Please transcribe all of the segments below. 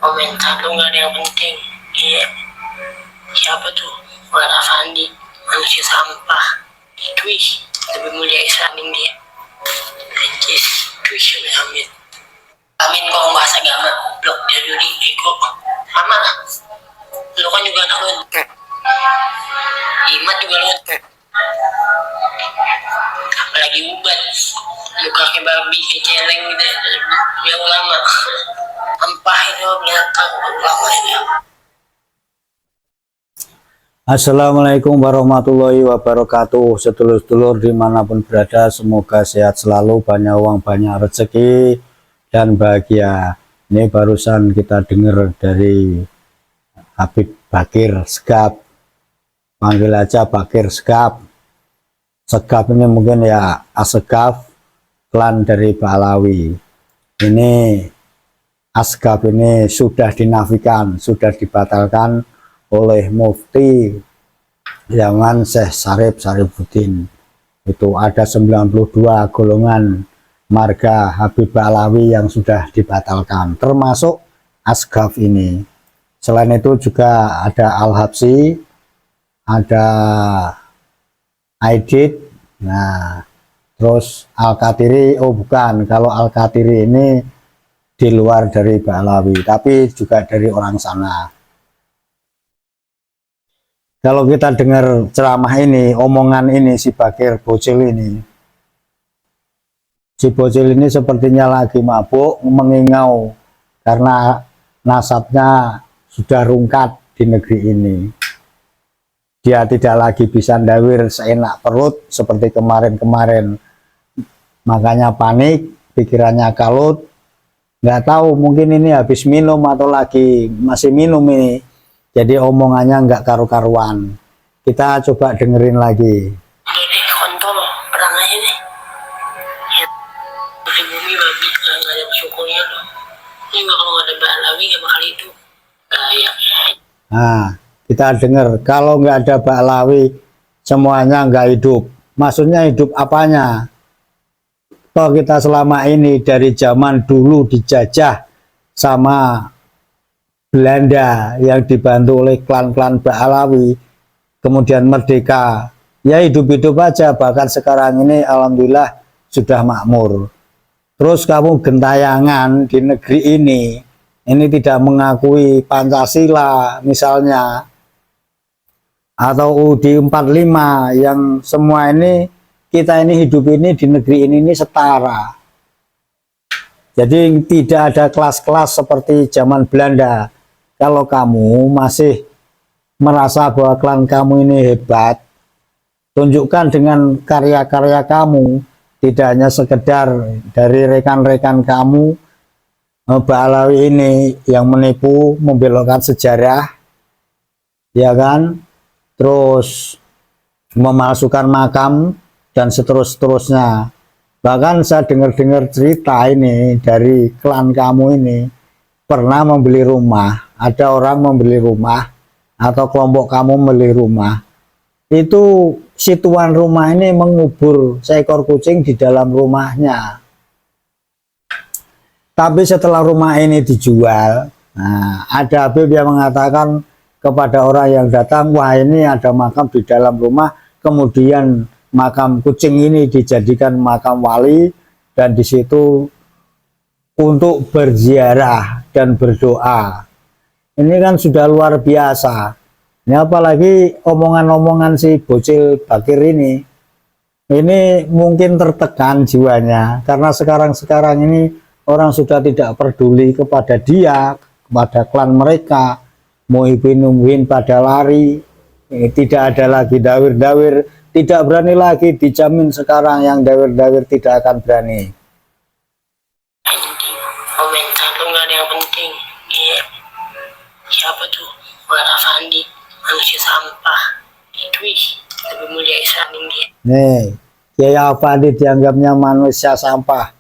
komentar lu nggak ada yang penting. Iya, siapa tuh? Muhammad Afandi, manusia sampah. Itu lebih mulia Islamin dia. Najis, itu Amin. Amin kok bahasa agama, blok dia dulu ego. Sama, lu kan juga anak lu. Imat juga lu. Apalagi ubat, muka kayak babi, kayak celeng gitu. Dia ulama. Sampah itu binatang ulama itu. Assalamualaikum warahmatullahi wabarakatuh. Sedulur-sedulur dimanapun berada, semoga sehat selalu, banyak uang, banyak rezeki, dan bahagia. Ini barusan kita dengar dari Habib Bakir Segaf, panggil aja Bakir Segaf. Segaf ini mungkin ya Asegaf, klan dari Ba'alawi. Ini Asgaf ini sudah dinafikan, sudah dibatalkan oleh Mufti zaman Syekh Syarif Syarifuddin. Itu ada 92 golongan marga Habib Ba'alawi yang sudah dibatalkan, termasuk Asgaf ini. Selain itu juga ada Al-Habsyi, ada Aidit, nah terus Al-Qadiri. Oh bukan, kalau Al-Qadiri ini di luar dari Ba'alawi, tapi juga dari orang sana. Kalau kita dengar ceramah ini, omongan ini, si Bakir Bocil ini, si Bocil ini sepertinya lagi mabuk, mengingau, karena nasabnya sudah rungkat di negeri ini. Dia tidak lagi bisa ndawir seenak perut seperti kemarin-kemarin. Makanya panik, pikirannya kalut, nggak tahu mungkin ini habis minum atau lagi masih minum ini. Jadi omongannya nggak karu-karuan. Kita coba dengerin lagi. Ini kontol perang aja nih. Ya, bumi babi nggak ada bersyukurnya loh. Ini kalau nggak ada Ba'alawi nggak bakal itu. Kayak. Nah, kita dengar kalau nggak ada Ba'alawi semuanya nggak hidup. Maksudnya hidup apanya? Toh kita selama ini dari zaman dulu dijajah sama Belanda yang dibantu oleh klan-klan Ba'alawi, kemudian merdeka, ya hidup-hidup aja, bahkan sekarang ini alhamdulillah sudah makmur. Terus kamu gentayangan di negeri ini tidak mengakui Pancasila misalnya, atau UUD 45 yang semua ini, kita ini hidup ini di negeri ini setara. Jadi tidak ada kelas-kelas seperti zaman Belanda. Kalau kamu masih merasa bahwa klan kamu ini hebat, tunjukkan dengan karya-karya kamu, tidak hanya sekedar dari rekan-rekan kamu Ba'alawi ini yang menipu, membelokkan sejarah, ya kan, terus memalsukan makam dan seterusnya. Bahkan saya dengar-dengar cerita ini dari klan kamu ini pernah membeli rumah, ada orang membeli rumah atau kelompok kamu membeli rumah, itu si tuan rumah ini mengubur seekor kucing di dalam rumahnya. Tapi setelah rumah ini dijual, nah ada Habib yang mengatakan kepada orang yang datang, wah ini ada makam di dalam rumah, kemudian makam kucing ini dijadikan makam wali, dan di situ untuk berziarah dan berdoa. Ini kan sudah luar biasa. Ini apalagi omongan-omongan si Bocil Bakir ini mungkin tertekan jiwanya, karena sekarang ini orang sudah tidak peduli kepada dia, kepada klan mereka. Muhyiddin pada lari, tidak ada lagi dawir-dawir, tidak berani lagi, dijamin sekarang yang dawir-dawir tidak akan berani. Komentar lu nggak ada yang penting. Iya, siapa tuh? Muhammad Afandi, manusia sampah. Itu lebih mulia Islamin dia. Nih, Kiai Afandi dianggapnya manusia sampah.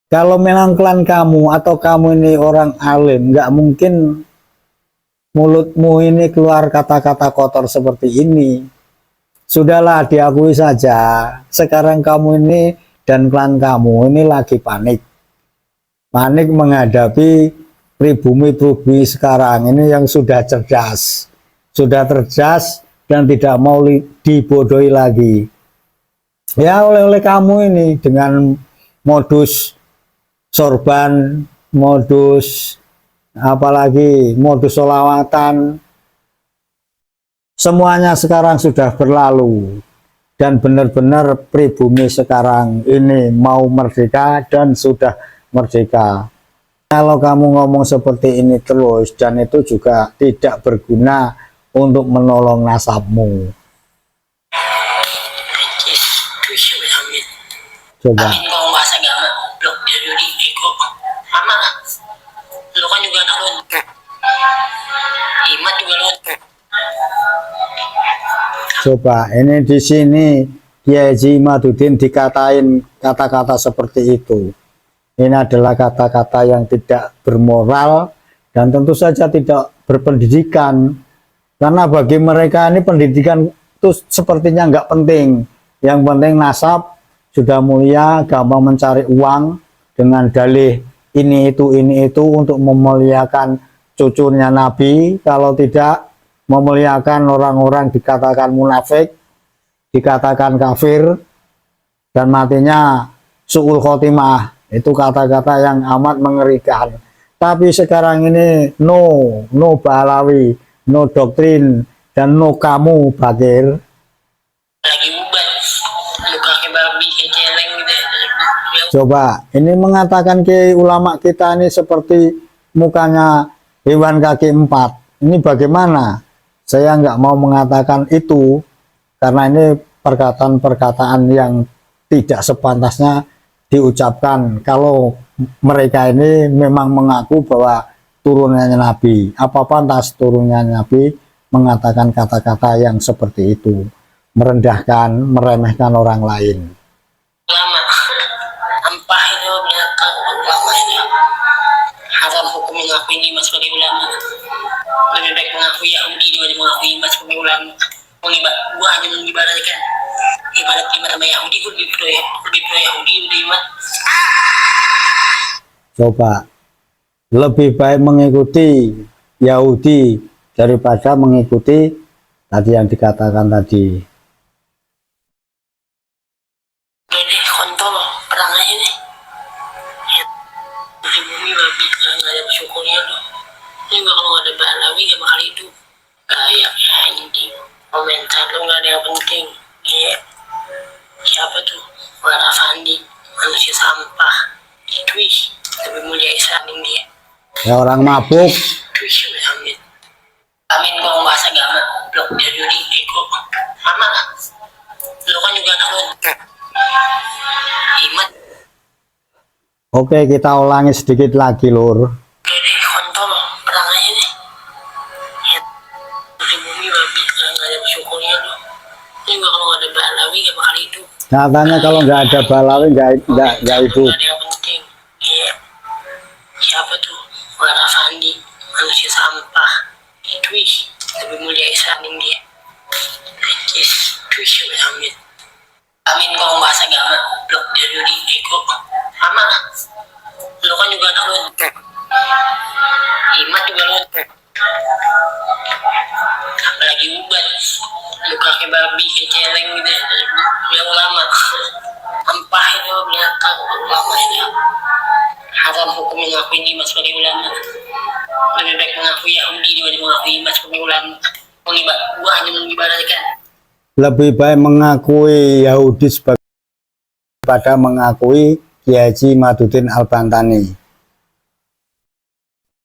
Kalau memang klan kamu atau kamu ini orang alim, nggak mungkin mulutmu ini keluar kata-kata kotor seperti ini. Sudahlah, diakui saja. Sekarang kamu ini dan klan kamu ini lagi panik. Panik menghadapi pribumi sekarang ini yang sudah cerdas, dan tidak mau dibodohi lagi. Ya oleh kamu ini dengan modus sorban, modus apalagi modus solawatan, semuanya sekarang sudah berlalu. Dan benar-benar pribumi sekarang ini mau merdeka dan sudah merdeka. Kalau kamu ngomong seperti ini terus, dan itu juga tidak berguna untuk menolong nasabmu. Coba. Amin kau bahasa agama, blok dari Eko. Sama lah. Lo kan juga anak lo. Imat juga lo. Coba, ini di sini Kiai Haji Imaduddin dikatain kata-kata seperti itu. Ini adalah kata-kata yang tidak bermoral dan tentu saja tidak berpendidikan. Karena bagi mereka ini pendidikan itu sepertinya nggak penting. Yang penting nasab sudah mulia, gampang mencari uang dengan dalih ini itu untuk memuliakan cucunya Nabi. Kalau tidak memuliakan orang-orang dikatakan munafik, dikatakan kafir, dan matinya su'ul khotimah. Itu kata-kata yang amat mengerikan. Tapi sekarang ini no Balawi, no doktrin, dan no kamu Bakir. Lagi ubat, luka ke babi, ke celeng gitu. Coba, ini mengatakan ke ulama kita ini seperti mukanya hewan kaki 4. Ini bagaimana? Saya nggak mau mengatakan itu, karena ini perkataan-perkataan yang tidak sepantasnya diucapkan kalau mereka ini memang mengaku bahwa turunannya Nabi. Apa pantas turunnya Nabi mengatakan kata-kata yang seperti itu, merendahkan, meremehkan orang lain. Lama, ampah itu binatang ulama ini. Haram hukum mengakui Dimas sebagai ulama. Lebih baik mengakui Yahudi dibanding mengakui Dimas sebagai ulama. Gua hanya mengibadahkan ibadat sama Yahudi, gue lebih pro Yahudi lebih iman. Coba, lebih baik mengikuti Yahudi daripada mengikuti tadi yang dikatakan tadi. Gede kontol perang aja nih. Di bumi babi nggak ada bersyukurnya lo. Ini juga kalau nggak ada Balawi gak bakal hidup. Kayak anjing. Komentar lo nggak ada yang penting. Iya. Siapa tuh? Wara Afandi, manusia sampah. Twih, lebih mulia Islam dia. Ya orang mabuk. Twih, amin. Amin kau bahasa agama, blok dari Eko. Sama lah. Lo kan juga anak lo. Imat. Oke, kita ulangi sedikit lagi, Lur. Gede kontol perang aja nih. Di bumi babi nggak ada bersyukurnya lo. Ini juga kalau nggak ada Balawi gak bakal hidup. Katanya kalau nggak ada Balawi nggak hidup. Nggak ada yang penting. Iya. Siapa tuh? Wara Afandi, manusia sampah. Twih, lebih mulia Islam dia. Yes, twih, amin. Amin kau bahasa agama, blok dari Eko. Sama lah. Lo kan juga anak lo. Imat juga lo. Apalagi ubat, luka ke babi, ke celeng gitu. Dia ulama. Ampah itu binatang ulama ini. Haram hukum mengakui Dimas sebagai ulama. Lebih baik mengakui Yahudi dibanding mengakui Dimas sebagai ulama. Gua hanya mengibadahkan. Lebih baik mengakui Yahudi daripada mengakui Kiai Haji Imaduddin Al-Bantani.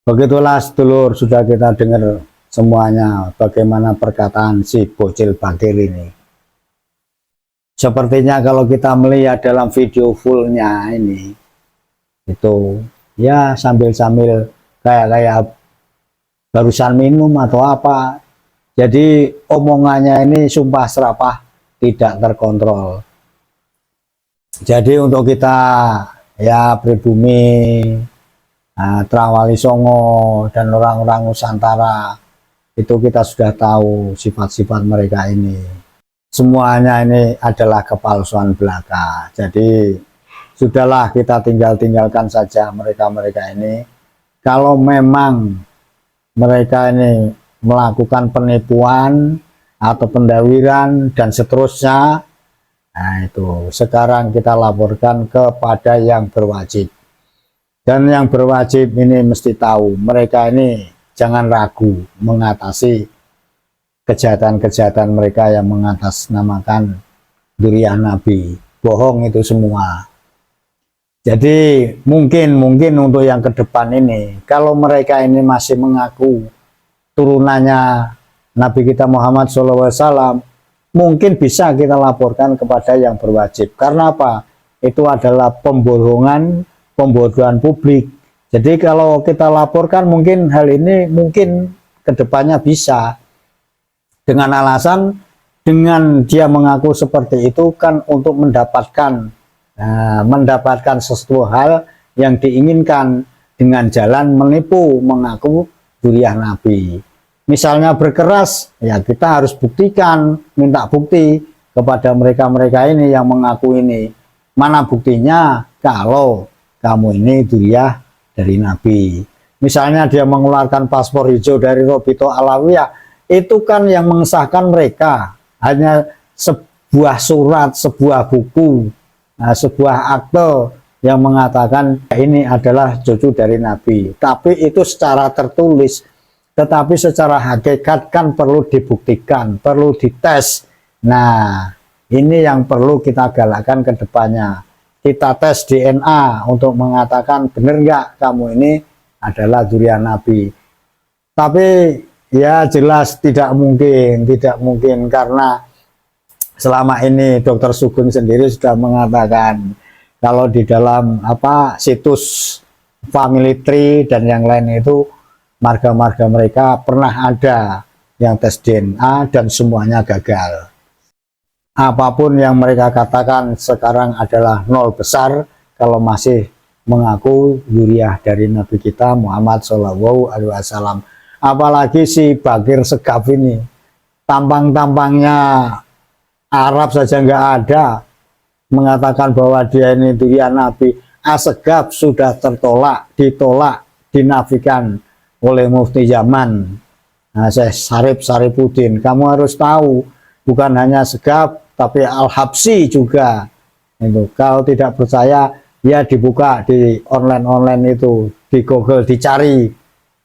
Begitulah sedulur, sudah kita dengar semuanya bagaimana perkataan si bocil Bakir ini. Sepertinya kalau kita melihat dalam video fullnya ini, itu ya sambil-sambil kayak barusan minum atau apa. Jadi omongannya ini sumpah serapah tidak terkontrol. Jadi untuk kita ya pribumi, Trawali Songo dan orang-orang Nusantara itu kita sudah tahu sifat-sifat mereka ini. Semuanya ini adalah kepalsuan belaka. Jadi sudahlah kita tinggalkan saja mereka-mereka ini. kalau memang mereka ini melakukan penipuan atau pendawiran dan seterusnya, nah itu sekarang kita laporkan kepada yang berwajib. Dan yang berwajib ini mesti tahu, mereka ini jangan ragu mengatasi kejahatan-kejahatan mereka yang mengatasnamakan dzurriyyah Nabi. Bohong itu semua. Jadi mungkin untuk yang ke depan ini, kalau mereka ini masih mengaku turunannya Nabi kita Muhammad SAW, mungkin bisa kita laporkan kepada yang berwajib. Karena apa? Itu adalah pembohongan, pembodohan publik. Jadi kalau kita laporkan, mungkin hal ini mungkin kedepannya bisa. Dengan alasan, dengan dia mengaku seperti itu kan untuk mendapatkan sesuatu hal yang diinginkan dengan jalan menipu, mengaku dzurriyyah Nabi. Misalnya berkeras, ya kita harus buktikan, minta bukti kepada mereka-mereka ini yang mengaku ini. Mana buktinya kalau kamu ini dzurriyyah dari Nabi. Misalnya dia mengeluarkan paspor hijau dari Robito Alawiyah, itu kan yang mengesahkan mereka. Hanya sebuah surat, sebuah buku, sebuah akte yang mengatakan ini adalah cucu dari Nabi. Tapi itu secara tertulis, tetapi secara hakikat kan perlu dibuktikan, perlu dites. Nah, ini yang perlu kita galakkan ke depannya. Kita tes DNA untuk mengatakan benar nggak kamu ini adalah dzurriyyah Nabi. Tapi ya jelas tidak mungkin karena selama ini Dr. Sugeng sendiri sudah mengatakan kalau di dalam situs family tree dan yang lain itu marga-marga mereka pernah ada yang tes DNA dan semuanya gagal. Apapun yang mereka katakan sekarang adalah nol besar kalau masih mengaku dzurriyyah dari Nabi kita Muhammad SAW. Apalagi si Bakir Segaf ini, tampang-tampangnya Arab saja nggak ada, mengatakan bahwa dia ini dzurriyyah Nabi. Assegaf sudah ditolak, dinafikan oleh Mufti Zaman, Syekh Syarif Syarifuddin. Kamu harus tahu, bukan hanya Segaf, tapi Al-Habsyi juga. Itu. Kalau tidak percaya, ya dibuka di online itu, di Google dicari,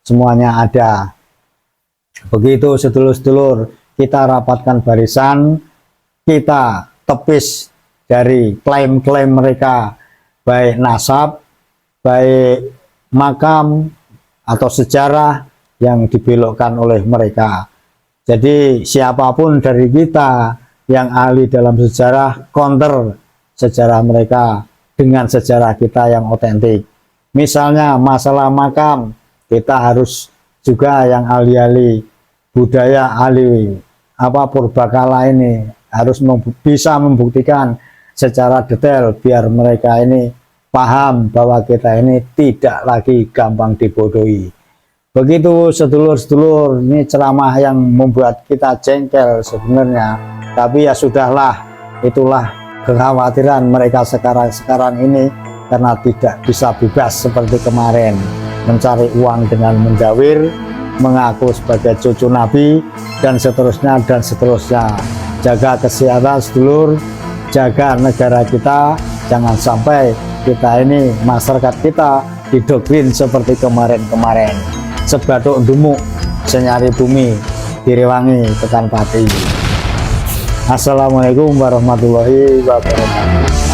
semuanya ada. Begitu sedulur-sedulur, kita rapatkan barisan, kita tepis dari klaim-klaim mereka, baik nasab, baik makam, atau sejarah yang dibelokkan oleh mereka. Jadi siapapun dari kita yang ahli dalam sejarah, counter sejarah mereka dengan sejarah kita yang otentik. Misalnya masalah makam, kita harus juga yang ahli-ahli budaya, ahli purbakala ini harus bisa membuktikan secara detail biar mereka ini paham bahwa kita ini tidak lagi gampang dibodohi. Begitu sedulur-sedulur, ini ceramah yang membuat kita jengkel sebenarnya, tapi ya sudahlah, itulah kekhawatiran mereka sekarang ini karena tidak bisa bebas seperti kemarin, mencari uang dengan mendawir, mengaku sebagai cucu Nabi, dan seterusnya dan seterusnya. Jaga kesehatan sedulur, jaga negara kita, jangan sampai kita ini, masyarakat kita didoktrin seperti kemarin-kemarin. Sebatuk dumuk, senyari bumi, direwangi tekan pati. Assalamualaikum warahmatullahi wabarakatuh.